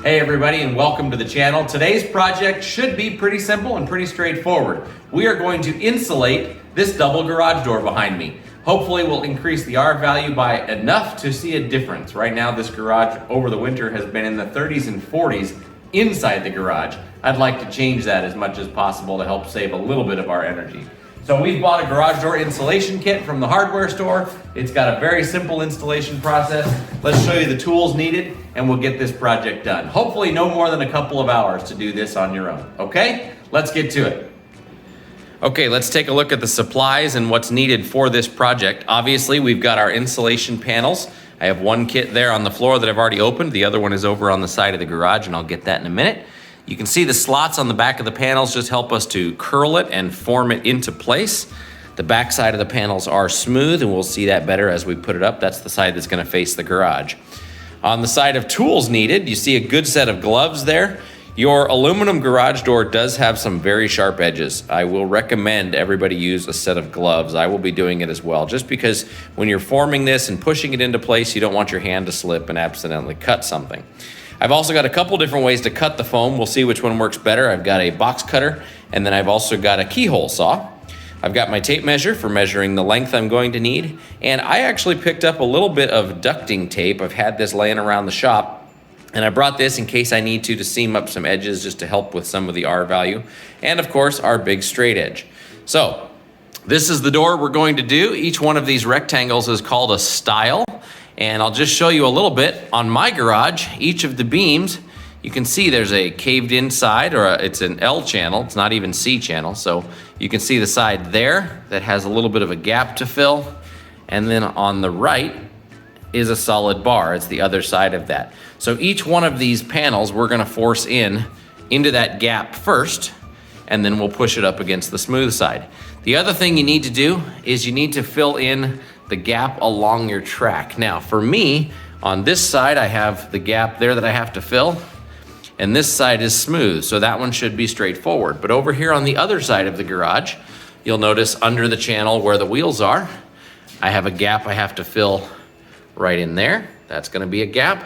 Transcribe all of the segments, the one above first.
Hey everybody, and welcome to the channel. Today's project should be pretty simple and pretty straightforward. We are going to insulate this double garage door behind me. Hopefully we'll increase the R value by enough to see a difference. Right now this garage over the winter has been in the 30s and 40s inside the garage. I'd like to change that as much as possible to help save a little bit of our energy. So we've bought a garage door installation kit from the hardware store. It's got a very simple installation process. Let's show you the tools needed and we'll get this project done. Hopefully no more than a couple of hours to do this on your own, okay? Let's get to it. Okay, let's take a look at the supplies and what's needed for this project. Obviously, we've got our insulation panels. I have one kit there on the floor that I've already opened. The other one is over on the side of the garage, and I'll get that in a minute. You can see the slots on the back of the panels just help us to curl it and form it into place. The back side of the panels are smooth, and we'll see that better as we put it up. That's the side that's gonna face the garage. On the side of tools needed, you see a good set of gloves there. Your aluminum garage door does have some very sharp edges. I will recommend everybody use a set of gloves. I will be doing it as well, just because when you're forming this and pushing it into place, you don't want your hand to slip and accidentally cut something. I've also got a couple different ways to cut the foam. We'll see which one works better. I've got a box cutter, and then I've also got a keyhole saw. I've got my tape measure for measuring the length I'm going to need, and I actually picked up a little bit of ducting tape. I've had this laying around the shop, and I brought this in case I need to seam up some edges just to help with some of the R value, and of course our big straight edge. So this is the door we're going to do. Each one of these rectangles is called a stile. And I'll just show you a little bit. On my garage, each of the beams, you can see there's a caved in side, or it's an L channel, it's not even C channel. So you can see the side there that has a little bit of a gap to fill. And then on the right is a solid bar, it's the other side of that. So each one of these panels, we're gonna force into that gap first, and then we'll push it up against the smooth side. The other thing you need to do is you need to fill in the gap along your track. Now for me, on this side, I have the gap there that I have to fill, and this side is smooth, so that one should be straightforward. But over here on the other side of the garage, you'll notice under the channel where the wheels are, I have a gap I have to fill right in there. That's gonna be a gap.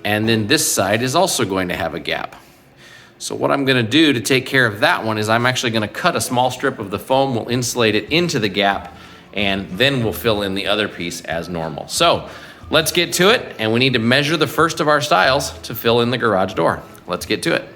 And then this side is also going to have a gap. So what I'm gonna do to take care of that one is I'm actually gonna cut a small strip of the foam, we'll insulate it into the gap, and then we'll fill in the other piece as normal. So let's get to it, and we need to measure the first of our stiles to fill in the garage door. Let's get to it.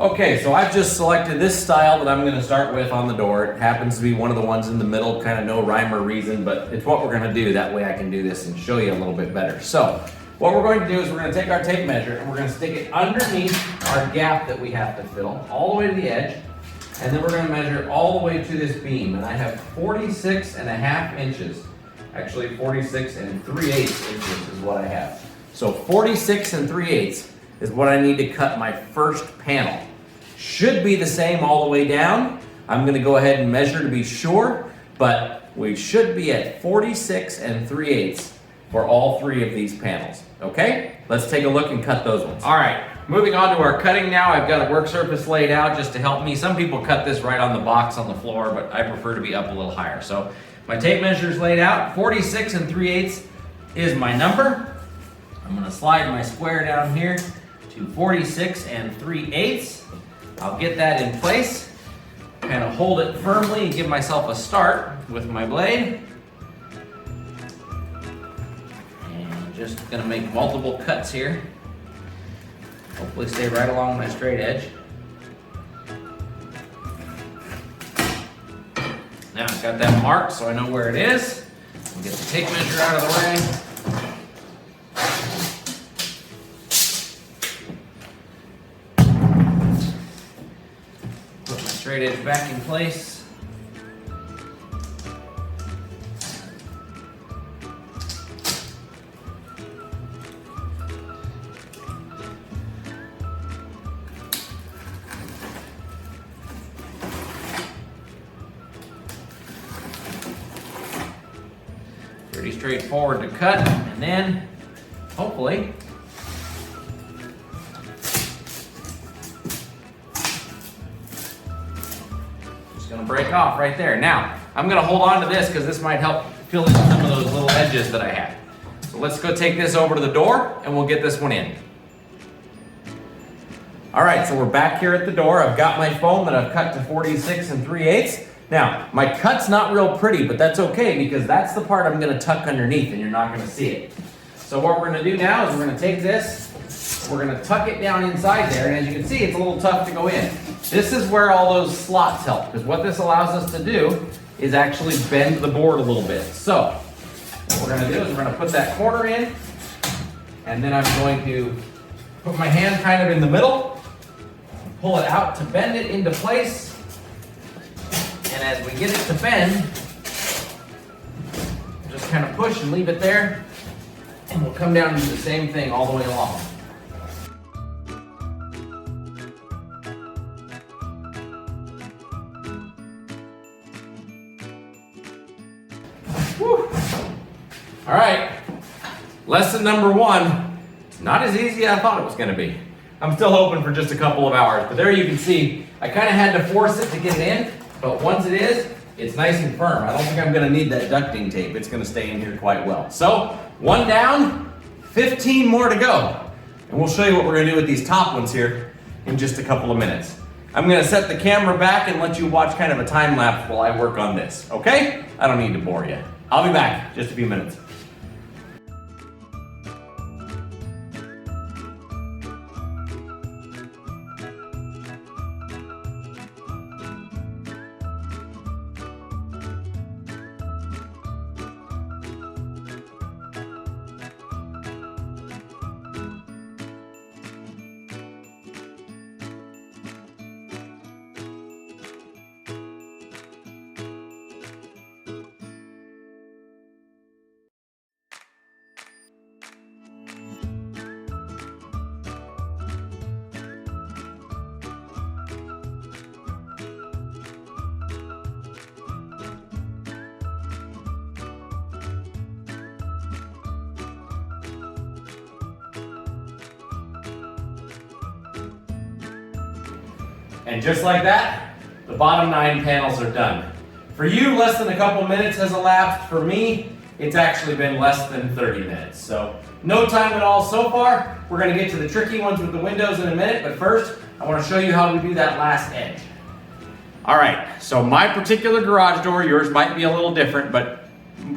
Okay, so I've just selected this stile that I'm gonna start with on the door. It happens to be one of the ones in the middle, kind of no rhyme or reason, but it's what we're gonna do. That way I can do this and show you a little bit better. So what we're going to do is we're gonna take our tape measure and we're gonna stick it underneath our gap that we have to fill, all the way to the edge. And then we're gonna measure all the way to this beam. And I have 46.5 inches. Actually 46 3/8 inches is what I have. So 46 3/8 is what I need to cut my first panel. Should be the same all the way down. I'm gonna go ahead and measure to be sure, but we should be at 46 3/8 for all three of these panels, okay? Let's take a look and cut those ones. All right. Moving on to our cutting now, I've got a work surface laid out just to help me. Some people cut this right on the box on the floor, but I prefer to be up a little higher. So my tape measure is laid out. 46 3/8 is my number. I'm gonna slide my square down here to 46 3/8. I'll get that in place, kind of hold it firmly and give myself a start with my blade. And just gonna make multiple cuts here. Hopefully stay right along my straight edge. Now I've got that marked so I know where it is. I'll get the tape measure out of the way. Put my straight edge back in place. Pretty straightforward to cut, and then hopefully just gonna break off right there. Now I'm gonna hold on to this because this might help fill in some of those little edges that I had. So So let's go take this over to the door and we'll get this one in. All right, so we're back here at the door. I've got my foam that I've cut to 46 3/8. Now, my cut's not real pretty, but that's okay because that's the part I'm gonna tuck underneath and you're not gonna see it. So what we're gonna do now is we're gonna take this, we're gonna tuck it down inside there, and as you can see, it's a little tough to go in. This is where all those slots help, because what this allows us to do is actually bend the board a little bit. So, what we're gonna do is we're gonna put that corner in, and then I'm going to put my hand kind of in the middle, pull it out to bend it into place, and as we get it to bend, just kind of push and leave it there, and we'll come down and do the same thing all the way along. Whew. All right, lesson number 1, not as easy as I thought it was gonna be. I'm still hoping for just a couple of hours, but there you can see, I kind of had to force it to get it in, but once it is, it's nice and firm. I don't think I'm gonna need that ducting tape. It's gonna stay in here quite well. So, 1 down, 15 more to go. And we'll show you what we're gonna do with these top ones here in just a couple of minutes. I'm gonna set the camera back and let you watch kind of a time lapse while I work on this, okay? I don't need to bore you. I'll be back in just a few minutes. And just like that, the bottom 9 panels are done. For you, less than a couple minutes has elapsed. For me, it's actually been less than 30 minutes. So no time at all so far. We're gonna get to the tricky ones with the windows in a minute, but first, I wanna show you how we do that last edge. All right, so my particular garage door, yours might be a little different, but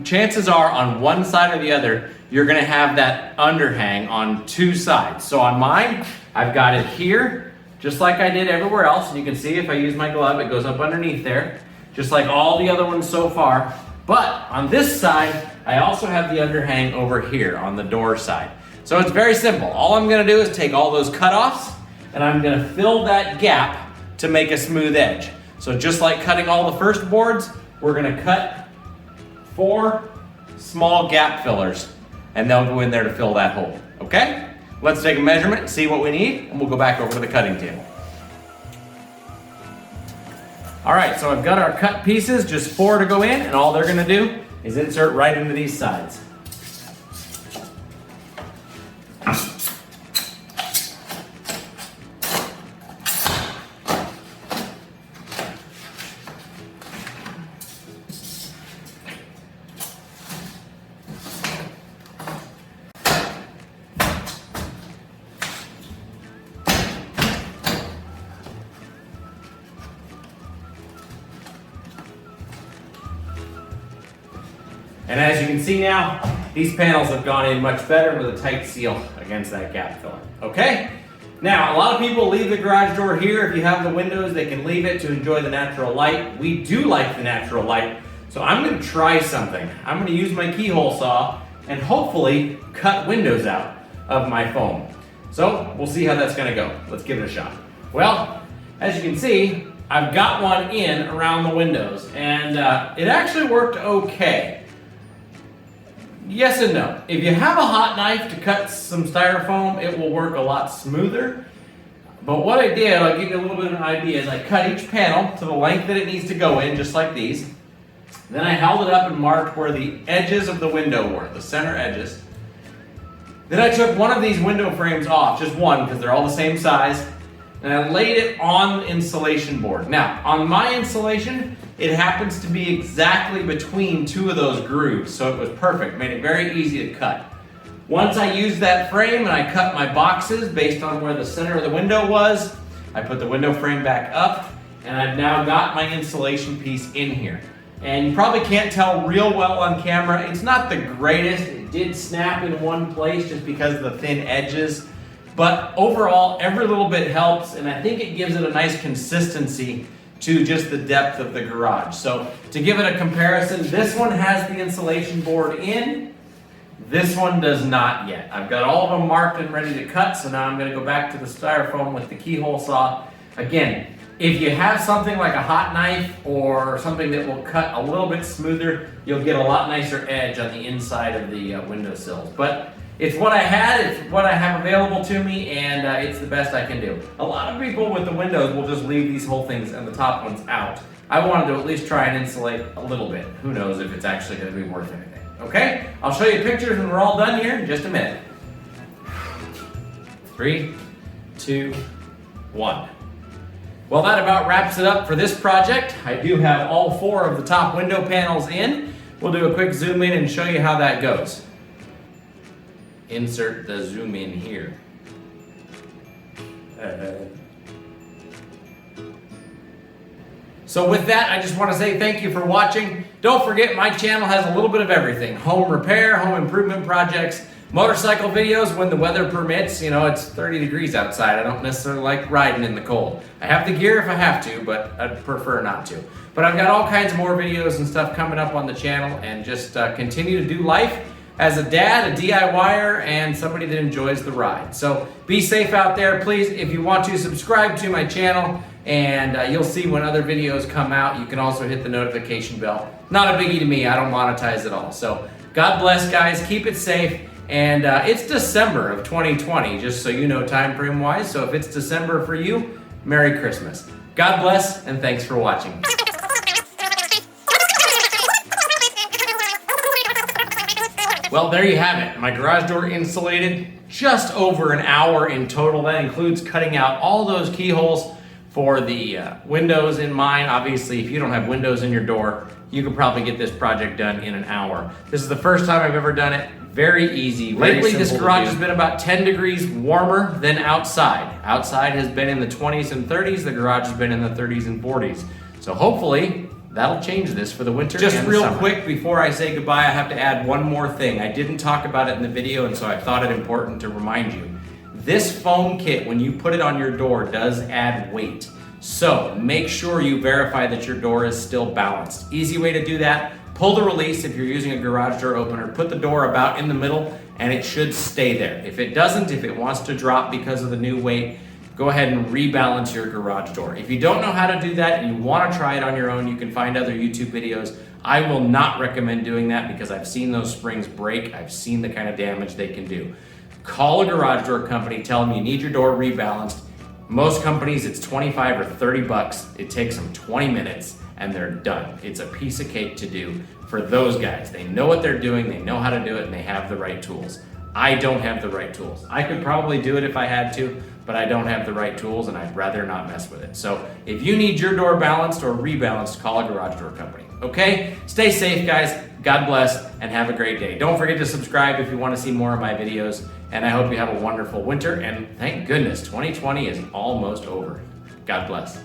chances are on one side or the other, you're gonna have that underhang on 2 sides. So on mine, I've got it here, just like I did everywhere else. And you can see if I use my glove, it goes up underneath there, just like all the other ones so far. But on this side, I also have the underhang over here on the door side. So it's very simple. All I'm gonna do is take all those cutoffs and I'm gonna fill that gap to make a smooth edge. So just like cutting all the first boards, we're gonna cut 4 small gap fillers and they'll go in there to fill that hole, okay? Let's take a measurement and see what we need, and we'll go back over to the cutting table. All right, so I've got our cut pieces, just 4 to go in, and all they're gonna do is insert right into these sides. And as you can see now, these panels have gone in much better with a tight seal against that gap filler. Okay? Now, a lot of people leave the garage door here. If you have the windows, they can leave it to enjoy the natural light. We do like the natural light, so I'm gonna try something. I'm gonna use my keyhole saw and hopefully cut windows out of my foam. So, we'll see how that's gonna go. Let's give it a shot. Well, as you can see, I've got one in around the windows, and it actually worked okay. Yes and no. If you have a hot knife to cut some styrofoam, it will work a lot smoother. But what I did, I'll give you a little bit of an idea, is I cut each panel to the length that it needs to go in, just like these. Then I held it up and marked where the edges of the window were, the center edges. Then I took one of these window frames off, just one, because they're all the same size, and I laid it on the insulation board. Now, on my insulation, it happens to be exactly between 2 of those grooves, so it was perfect, made it very easy to cut. Once I used that frame and I cut my boxes based on where the center of the window was, I put the window frame back up, and I've now got my insulation piece in here. And you probably can't tell real well on camera. It's not the greatest. It did snap in one place just because of the thin edges. But overall, every little bit helps, and I think it gives it a nice consistency to just the depth of the garage. So to give it a comparison, this one has the insulation board in. This one does not yet. I've got all of them marked and ready to cut, so now I'm going to go back to the styrofoam with the keyhole saw. Again, if you have something like a hot knife or something that will cut a little bit smoother, you'll get a lot nicer edge on the inside of the windowsills. But it's what I had, it's what I have available to me, and it's the best I can do. A lot of people with the windows will just leave these whole things and the top ones out. I wanted to at least try and insulate a little bit. Who knows if it's actually going to be worth anything. Okay, I'll show you pictures when we're all done here in just a minute. 3, 2, 1. Well, that about wraps it up for this project. I do have all 4 of the top window panels in. We'll do a quick zoom in and show you how that goes. Insert the zoom in here. So with that, I just want to say thank you for watching. Don't forget, my channel has a little bit of everything. Home repair, home improvement projects, motorcycle videos when the weather permits. You know, it's 30 degrees outside. I don't necessarily like riding in the cold. I have the gear if I have to, but I'd prefer not to. But I've got all kinds more videos and stuff coming up on the channel, and just continue to do life as a dad, a DIYer, and somebody that enjoys the ride. So be safe out there. Please, if you want to, subscribe to my channel, and you'll see when other videos come out. You can also hit the notification bell. Not a biggie to me. I don't monetize at all. So God bless, guys. Keep it safe. And it's December of 2020, just so you know time frame wise. So if it's December for you, Merry Christmas. God bless, and thanks for watching. Well, there you have it. My garage door insulated, just over an hour in total. That includes cutting out all those keyholes for the windows in mine. Obviously, if you don't have windows in your door, you can probably get this project done in an hour. This is the first time I've ever done it. Very easy. Lately, this garage has been about 10 degrees warmer than outside. Outside has been in the 20s and 30s. The garage has been in the 30s and 40s. So hopefully, that'll change this for the winter. Just real quick before I say goodbye, I have to add one more thing. I didn't talk about it in the video, and so I thought it important to remind you. This foam kit, when you put it on your door, does add weight. So make sure you verify that your door is still balanced. Easy way to do that, pull the release if you're using a garage door opener, put the door about in the middle, and it should stay there. If it doesn't, if it wants to drop because of the new weight, go ahead and rebalance your garage door. If you don't know how to do that and you want to try it on your own, you can find other YouTube videos. I will not recommend doing that because I've seen those springs break. I've seen the kind of damage they can do. Call a garage door company, tell them you need your door rebalanced. Most companies, it's 25 or 30 bucks. It takes them 20 minutes and they're done. It's a piece of cake to do for those guys. They know what they're doing, they know how to do it, and they have the right tools. I don't have the right tools. I could probably do it if I had to, but I don't have the right tools and I'd rather not mess with it. So if you need your door balanced or rebalanced, call a garage door company. Okay? Stay safe, guys. God bless, and have a great day. Don't forget to subscribe if you want to see more of my videos, and I hope you have a wonderful winter, and thank goodness 2020 is almost over. God bless.